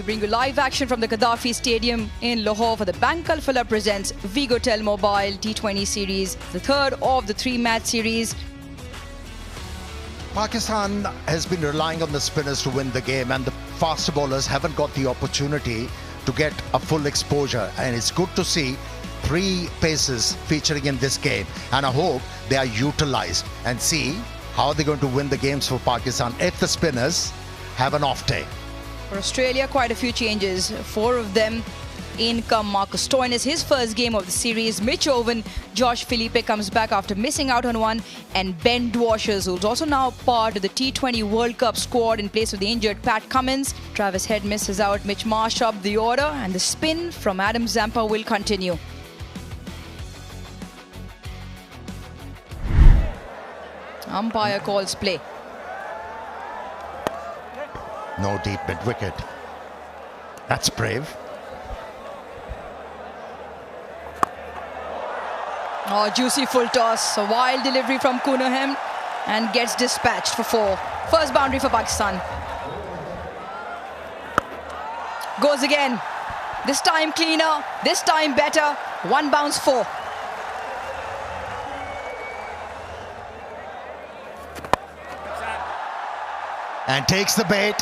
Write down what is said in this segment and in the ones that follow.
bring you live action from the Gaddafi Stadium in Lahore for the Bank Alfala presents Vigotel Mobile T20 series, the third of the three-match series. Pakistan has been relying on the spinners to win the game, and the faster bowlers haven't got the opportunity to get a full exposure. And it's good to see three paces featuring in this game, and I hope they are utilized and see how they're going to win the games for Pakistan if the spinners have an off day. For Australia, quite a few changes. Four of them in come Marcus Stoinis, his first game of the series. Mitch Owen, Josh Philippe comes back after missing out on one, and Ben Dwashers, who's also now part of the T20 World Cup squad in place of the injured Pat Cummins. Travis Head misses out, Mitch Marsh up the order, and the spin from Adam Zampa will continue. Umpire calls play. No deep mid-wicket. That's brave. Oh, juicy full toss. A wild delivery from Kunahem and gets dispatched for four. First boundary for Pakistan. Goes again. This time cleaner, this time better. One bounce, four. And takes the bait.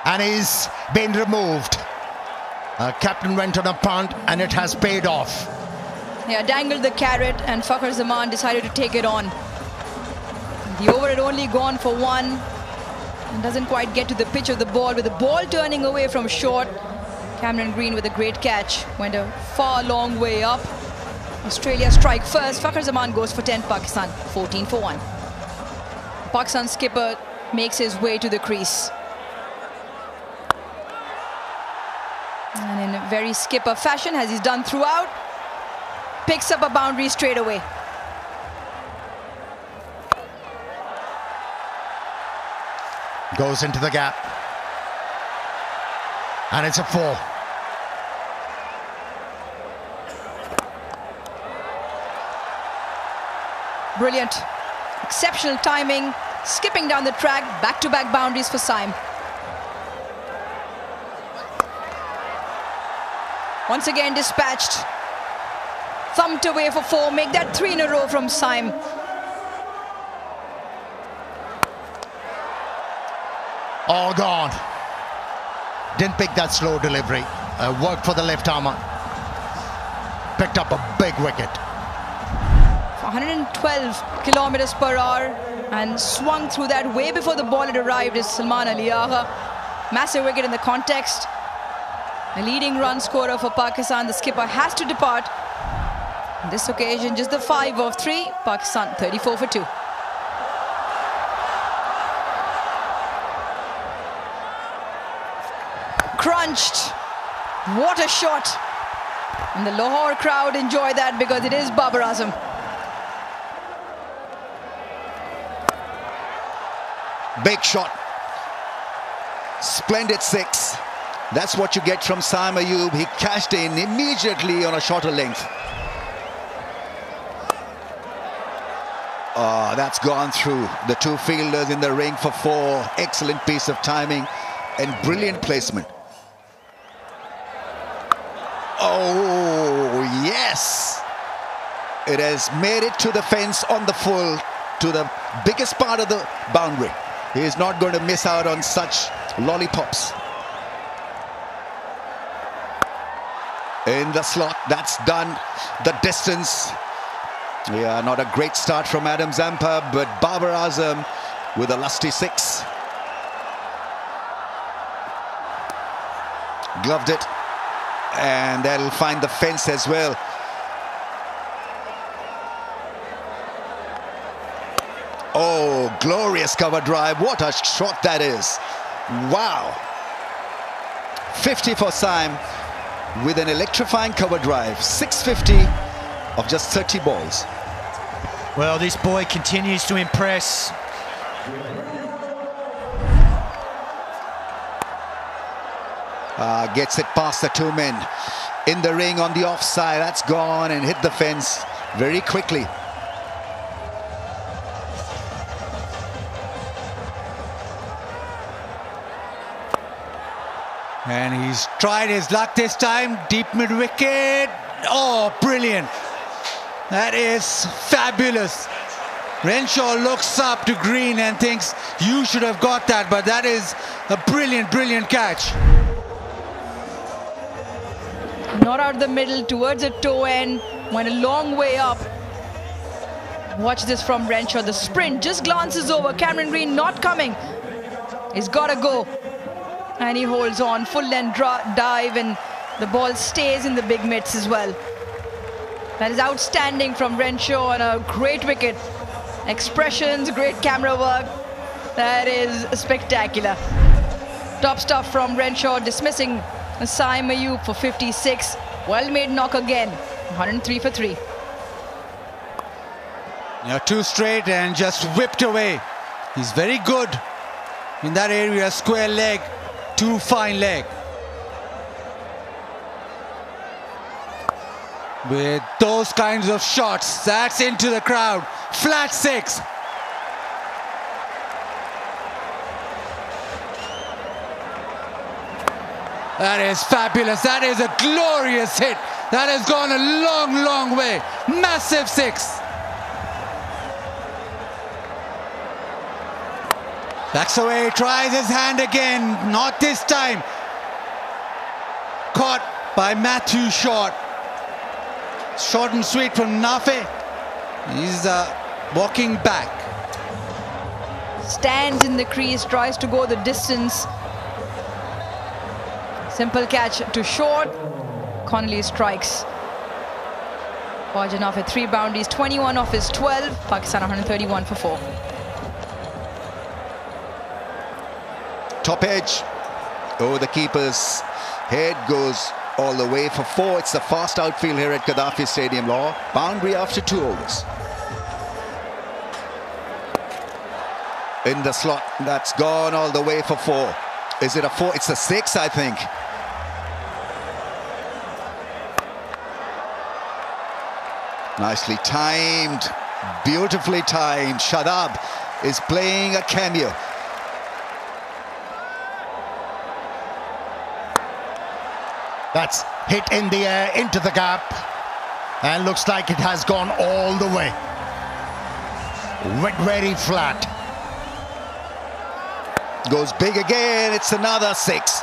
And he's been removed. Captain went on a punt and it has paid off. Yeah, dangled the carrot and Fakhar Zaman decided to take it on. The over had only gone for one and doesn't quite get to the pitch of the ball, with the ball turning away from short. Cameron Green with a great catch. Went a far long way up. Australia strike first. Fakhar Zaman goes for 10. Pakistan 14 for 1. Pakistan skipper makes his way to the crease. And in a very skipper fashion, as he's done throughout, picks up a boundary straight away. Goes into the gap. And it's a 4. Brilliant. Exceptional timing. Skipping down the track. Back-to-back boundaries for Saim. Once again dispatched. Thumped away for 4. Make that 3 in a row from Saim. All gone. Didn't pick that slow delivery. Worked for the left armour. Picked up a big wicket. 112 kilometers per hour and swung through that way before the ball had arrived is Salman Ali Agha. Massive wicket in the context. A leading run scorer for Pakistan. The skipper has to depart. On this occasion, just the 5 of 3. Pakistan 34 for 2. Crunched. What a shot. And the Lahore crowd enjoy that because it is Babar Azam. Big shot. Splendid 6. That's what you get from Saim Ayub. He cashed in immediately on a shorter length. Oh, that's gone through the two fielders in the ring for 4. Excellent piece of timing and brilliant placement. Oh, yes. It has made it to the fence on the full, to the biggest part of the boundary. He is not going to miss out on such lollipops. In the slot, that's done the distance. Yeah, not a great start from Adam Zampa, but Babar Azam with a lusty 6. Gloved it, and that'll find the fence as well. Oh, glorious cover drive. What a shot that is. Wow. 50 for Saim with an electrifying cover drive. 650 of just 30 balls. Well, this boy continues to impress. Gets it past the 2 men. In the ring on the offside. That's gone and hit the fence very quickly. And he's tried his luck this time. Deep mid-wicket. Oh, brilliant. That is fabulous. Renshaw looks up to Green and thinks, you should have got that, but that is a brilliant, brilliant catch. Not out of the middle, towards the toe end, went a long way up. Watch this from Renshaw. The sprint just glances over. Cameron Green not coming. He's got to go. And he holds on. Full length dive, and the ball stays in the big mitts as well. That is outstanding from Renshaw, and a great wicket. Expressions, great camera work. That is spectacular. Top stuff from Renshaw, dismissing Saim Ayub for 56. Well-made knock again. 103 for 3. Yeah, 2 straight and just whipped away. He's very good in that area. Square leg, 2 fine leg. With those kinds of shots, that's into the crowd. Flat 6. That is fabulous. That is a glorious hit. That has gone a long, long way. Massive 6. Backs away, tries his hand again. Not this time. Caught by Matthew Short. Short and sweet from Nafe. He's walking back. Stands in the crease, tries to go the distance. Simple catch to Short. Connolly strikes. Khawaja Nafe 3 boundaries, 21 off his 12. Pakistan 131 for 4. Top edge. Oh, the keeper's head goes all the way for 4. It's the fast outfield here at Gaddafi Stadium, Law. Boundary after 2 overs. In the slot, that's gone all the way for 4. Is it a 4? It's a 6, I think. Nicely timed, beautifully timed. Shadab is playing a cameo. That's hit in the air, into the gap, and looks like it has gone all the way. Very flat. Goes big again, it's another 6.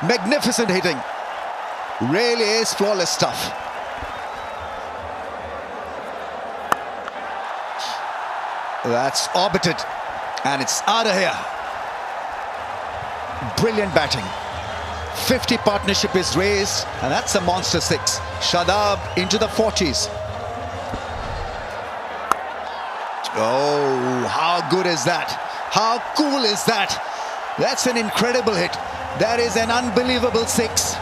Magnificent hitting. Really is flawless stuff. That's orbited, and it's out of here. Brilliant batting. 50 partnership is raised, and that's a monster 6. Shadab into the 40s. Oh, how good is that? How cool is that? That's an incredible hit. That is an unbelievable 6.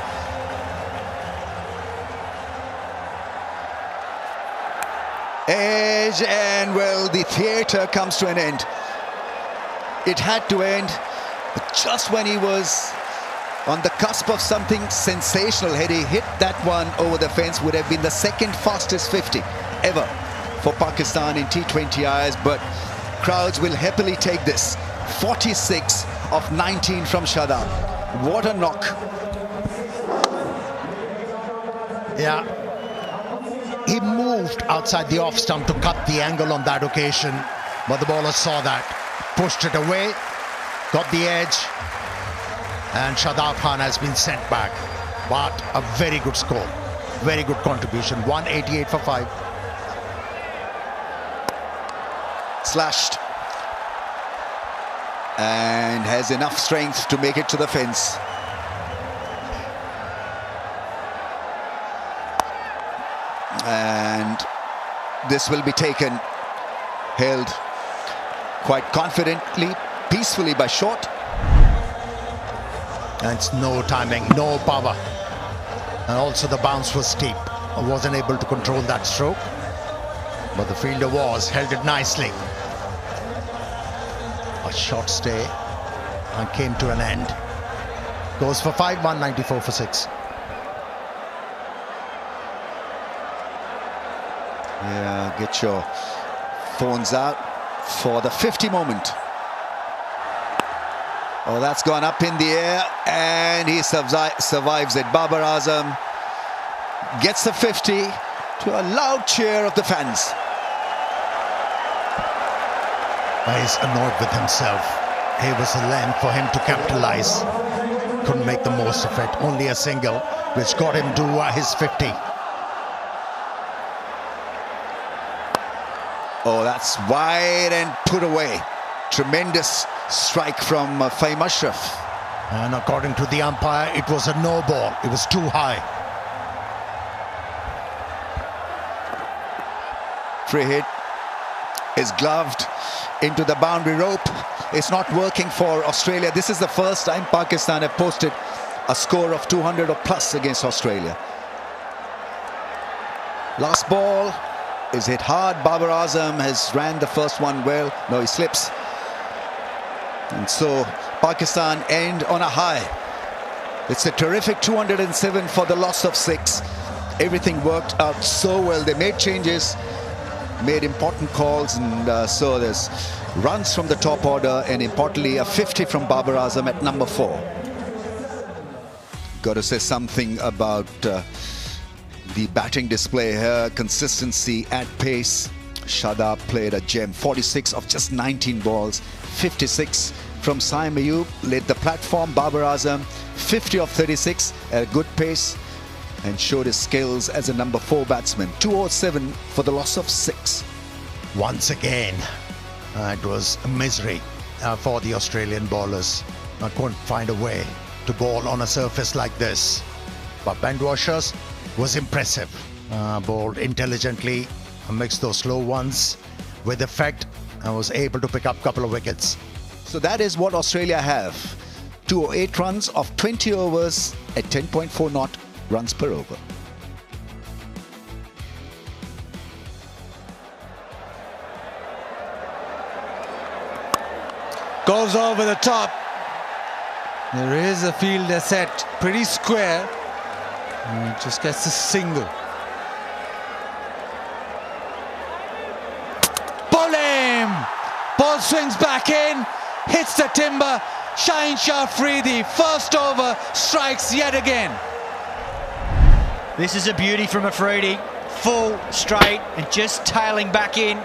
Edge, and well, the theatre comes to an end. It had to end, but just when he was on the cusp of something sensational, had he hit that one over the fence, would have been the 2nd fastest 50 ever for Pakistan in T20Is, but crowds will happily take this. 46 of 19 from Shadab. What a knock. Yeah. He moved outside the off stump to cut the angle on that occasion, but the bowler saw that, pushed it away, got the edge, and Shadab Khan has been sent back. But a very good score, very good contribution. 188 for 5. Slashed. And has enough strength to make it to the fence. And this will be taken, held quite confidently, peacefully by Short. And it's no timing, no power. And also the bounce was steep. I wasn't able to control that stroke, but the fielder held it nicely. A short stay and came to an end. Goes for 5, 194 for 6. Yeah, get your phones out for the 50 moment. Oh, that's gone up in the air, and he survives it. Babar Azam gets the 50 to a loud cheer of the fans. He's annoyed with himself. Here was a length for him to capitalize. Couldn't make the most of it. Only a single, which got him to his 50. Oh, that's wide and put away. Tremendous strike from Fahim Ashraf. And according to the umpire, it was a no ball. It was too high. Free hit is gloved into the boundary rope. It's not working for Australia. This is the first time Pakistan have posted a score of 200 or plus against Australia. Last ball is hit hard. Babar Azam has ran the first one well. No, he slips. And so Pakistan end on a high. It's a terrific 207 for the loss of 6. Everything worked out so well. They made changes, made important calls, and so there's runs from the top order, and importantly a 50 from Babar Azam at number 4. Got to say something about the batting display here. Consistency at pace. Shadab played a gem. 46 of just 19 balls. 56 from Saim Ayub led the platform. Babar Azam 50 of 36 at a good pace and showed his skills as a number 4 batsman. 207 for the loss of 6. Once again, it was a misery for the Australian bowlers. I couldn't find a way to bowl on a surface like this. But Ben Washers was impressive. Bowled intelligently, mixed those slow ones with effect, and was able to pick up a couple of wickets. So that is what Australia have. 208 runs of 20 overs at 10.4 knot runs per over. Goes over the top. There is a fielder set pretty square. And just gets a single. Bowling! Ball swings back in, hits the timber. Shaheen Shah Afridi, first over, strikes yet again. This is a beauty from Afridi. Full, straight, and just tailing back in.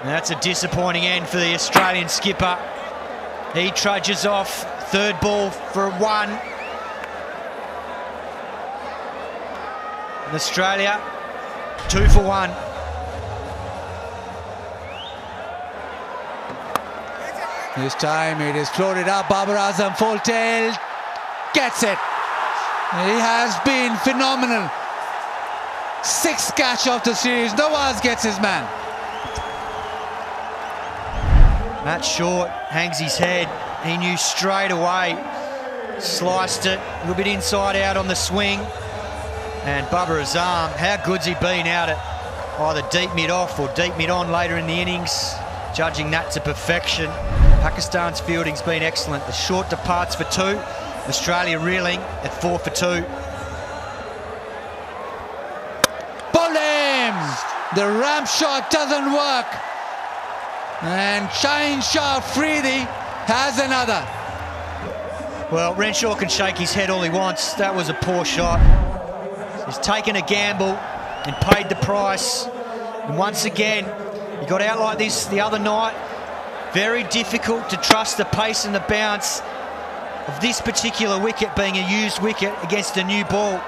And that's a disappointing end for the Australian skipper. He trudges off, third ball for 1. And Australia, 2 for 1. This time it is floated up. Babar Azam full tail, gets it. He has been phenomenal. 6th catch of the series. Nawaz gets his man. Matt Short hangs his head. He knew straight away. Sliced it a little bit inside out on the swing. And Babar Azam, how good's he been out at either deep mid off or deep mid on later in the innings, judging that to perfection. Pakistan's fielding's been excellent. The short departs for 2. Australia reeling at 4 for 2. Bowling! The ramp shot doesn't work. And Shaheen Shah Afridi has another. Well, Renshaw can shake his head all he wants. That was a poor shot. He's taken a gamble and paid the price. And once again, he got out like this the other night. Very difficult to trust the pace and the bounce of this particular wicket being a used wicket against a new ball.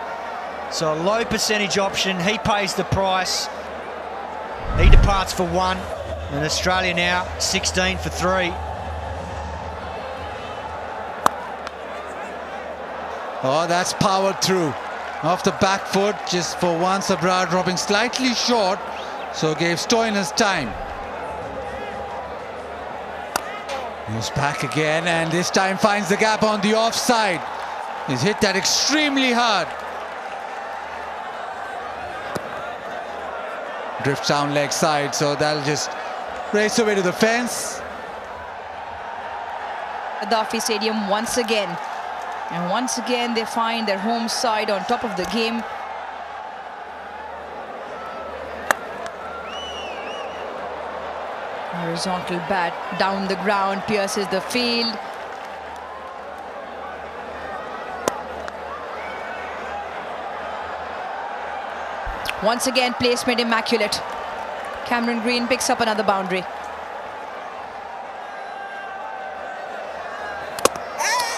So a low percentage option. He pays the price. He departs for 1. And Australia now 16 for 3. Oh, that's powered through. Off the back foot, just for once, Abrar dropping slightly short, so gave Stoinis time. Moves back again, and this time finds the gap on the offside. He's hit that extremely hard. Drifts down leg side, so that'll just race away to the fence. Gaddafi Stadium once again. And once again, they find their home side on top of the game. Horizontal bat down the ground, pierces the field. Once again, placement immaculate. Cameron Green picks up another boundary.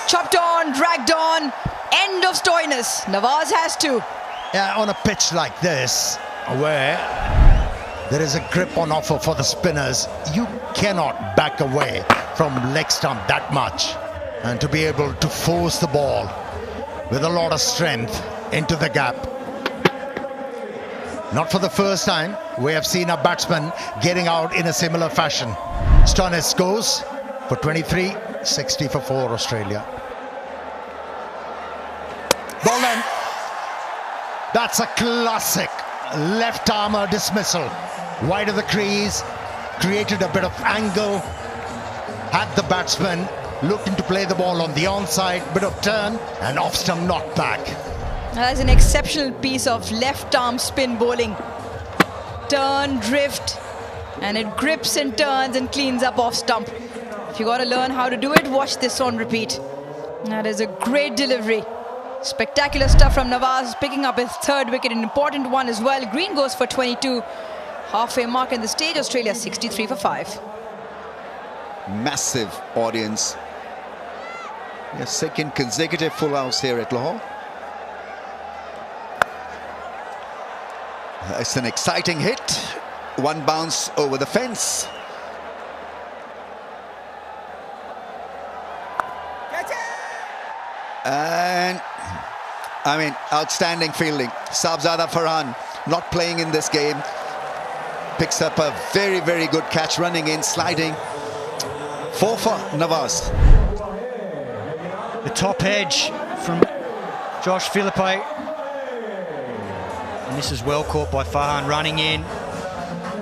Chopped on, dragged on, end of Stoinis. Nawaz has to. Yeah, on a pitch like this, where there is a grip on offer for the spinners, you cannot back away from leg stump that much. And to be able to force the ball with a lot of strength into the gap. Not for the first time, we have seen a batsman getting out in a similar fashion. Stoinis goes for 23, 60 for 4 Australia. Ball then. That's a classic left armour dismissal. Wide of the crease, created a bit of angle, had the batsman looking to play the ball on the onside, bit of turn and off stump knocked back. That's an exceptional piece of left arm spin bowling. Turn, drift, and it grips and turns and cleans up off stump. If you got to learn how to do it, watch this on repeat. That is a great delivery. Spectacular stuff from Nawaz, picking up his 3rd wicket, an important one as well. Green goes for 22. Halfway mark in the stage, Australia 63 for 5. Massive audience. Their 2nd consecutive full house here at Lahore. It's an exciting hit. One bounce over the fence. And I mean, outstanding fielding. Sahibzada Farhan not playing in this game. Picks up a very, very good catch, running in, sliding. 4 for Nawaz. The top edge from Josh Philippe. And this is well caught by Farhan, running in,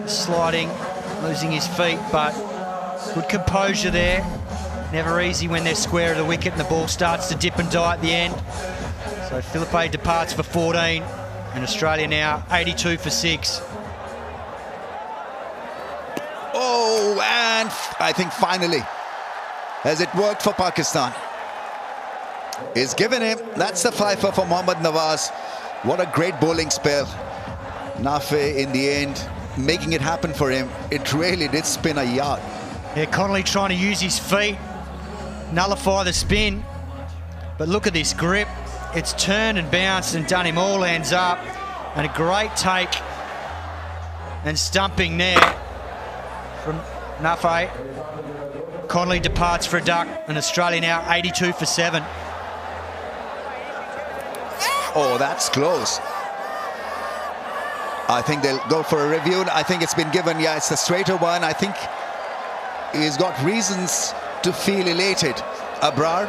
sliding, losing his feet, but good composure there. Never easy when they're square of the wicket and the ball starts to dip and die at the end. So Philippe departs for 14, and Australia now 82 for 6. Oh, and I think finally, has it worked for Pakistan? He's given him, that's the fifer for Mohammad Nawaz. What a great bowling spell. Nafi in the end making it happen for him. It really did spin a yard. Yeah, Connolly trying to use his feet, nullify the spin. But look at this grip. It's turned and bounced and done him all hands up. And a great take and stumping there from Nafi. Connolly departs for a duck, and Australia now 82 for 7. Oh, that's close. I think they'll go for a review. I think it's been given, yeah, it's a straighter one. I think he's got reasons to feel elated. Abrar.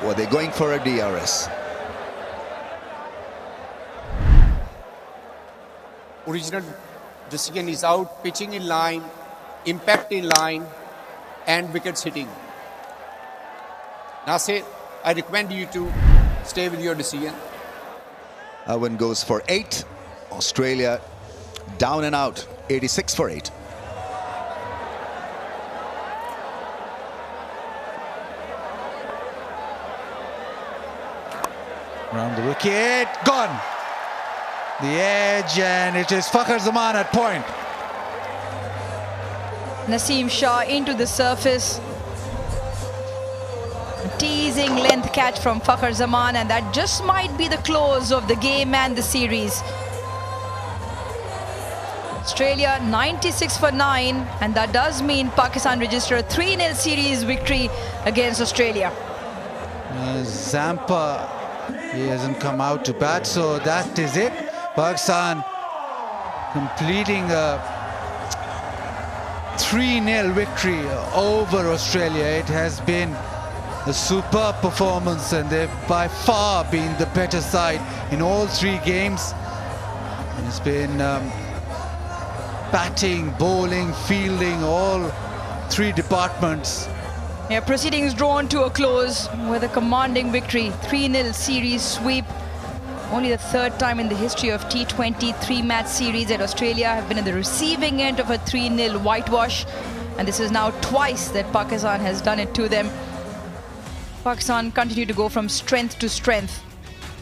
Or they're going for a DRS. Original decision is out, pitching in line, impact in line, and wickets hitting. Nasir, I recommend you to stay with your decision. Owen goes for 8. Australia down and out, 86 for 8. Round the wicket, gone. The edge, and it is Fakhar Zaman at point. Naseem Shah into the surface. Teasing length catch from Fakhar Zaman, and that just might be the close of the game and the series. Australia 96 for 9, and that does mean Pakistan register a 3-0 series victory against Australia. Zampa, he hasn't come out to bat, so that is it. Pakistan completing a 3-0 victory over Australia. It has been a superb performance, and they've by far been the better side in all 3 games. It's been batting, bowling, fielding, all 3 departments. Yeah, proceedings drawn to a close with a commanding victory, 3-0 series sweep Only the third time in the history of T20 three-match series that Australia have been in the receiving end of a 3-0 whitewash. And this is now twice that Pakistan has done it to them. Pakistan continue to go from strength to strength.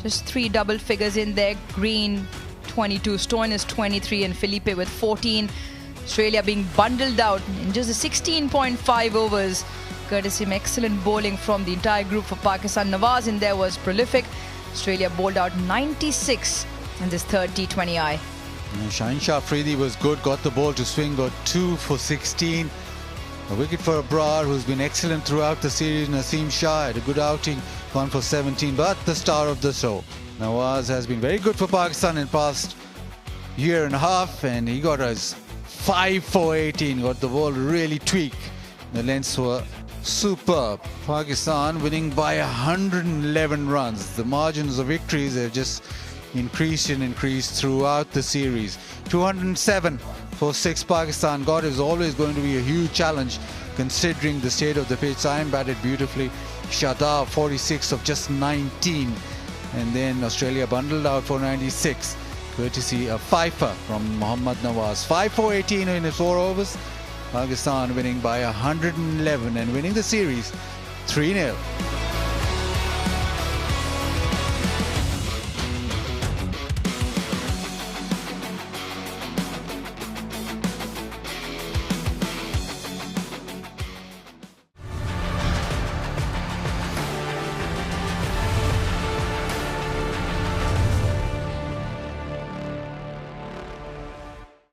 Just 3 double figures in there. Green 22, Stoinis 23 and Felipe with 14. Australia being bundled out in just the 16.5 overs, courtesy of excellent bowling from the entire group for Pakistan. Nawaz in there was prolific. Australia bowled out 96 in this third T20I. Shaheen Shah Afridi was good, got the ball to swing, got 2 for 16. A wicket for Abrar, who's been excellent throughout the series. Naseem Shah had a good outing, 1 for 17, but the star of the show, Nawaz, has been very good for Pakistan in the past year and a half, and he got us 5 for 18, got the ball really tweaked. The lengths were superb. Pakistan winning by 111 runs. The margins of victories have just increased and increased throughout the series. 207 for 6 Pakistan. God, is always going to be a huge challenge considering the state of the pitch. Saim batted beautifully. Shadab 46 of just 19. And then Australia bundled out for 96. Courtesy of fifer from Mohammad Nawaz. 5 for 18 in his 4 overs. Pakistan winning by 111 and winning the series 3-0.